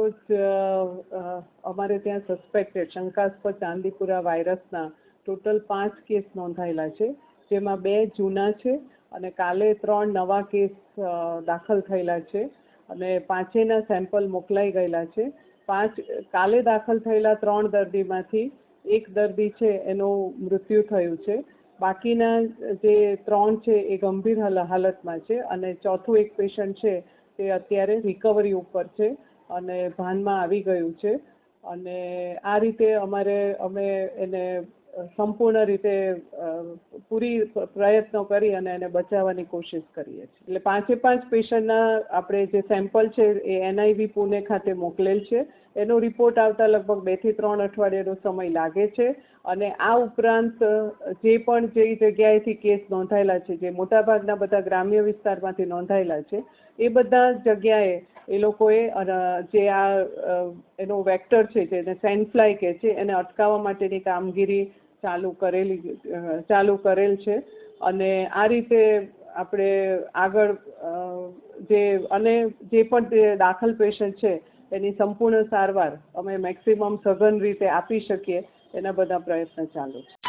આજરોજ અમારે ત્યાં સસ્પેક્ટેડ શંકાસ્પદ ચાંદીપુરા વાયરસના ટોટલ 5 કેસ નોંધાયેલા છે, જેમાં 2 જૂના છે અને કાલે 3 નવા કેસ દાખલ થયેલા છે અને 5ના સેમ્પલ મોકલાઈ ગયેલા છે. કાલે દાખલ થયેલા 3 દર્દીમાંથી 1 દર્દી છે એનું મૃત્યુ થયું છે. બાકીના જે 3 છે એ ગંભીર હાલતમાં છે અને ચોથું એક પેશન્ટ છે તે અત્યારે રિકવરી ઉપર છે અને ભાનમાં આવી ગયું છે. અને આ રીતે અમે એને સંપૂર્ણ રીતે પૂરી પ્રયત્નો કરી અને એને બચાવવાની કોશિશ કરીએ છીએ. એટલે 5 પેશન્ટના આપણે જે સેમ્પલ છે એ NIV પુણે ખાતે મોકલેલ છે. એનો રિપોર્ટ આવતા લગભગ 2 થી 3 અઠવાડિયાનો સમય લાગે છે અને આ ઉપરાંત જે જગ્યાએથી કેસ નોંધાયેલા છે, જે મોટાભાગના બધા ગ્રામ્ય વિસ્તારમાંથી નોંધાયેલા છે, એ બધા જગ્યાએ એ લોકોએ જે એનો વેક્ટર છે જેને સેન્ડફ્લાય કહે છે એને અટકાવવા માટેની કામગીરી ચાલુ કરેલ છે અને આ રીતે આપણે આગળ જે પણ દાખલ પેશન્ટ છે એની સંપૂર્ણ સારવાર અમે મેક્સિમમ સઘન રીતે આપી શકીએ એના બધા પ્રયત્ન ચાલુ છે.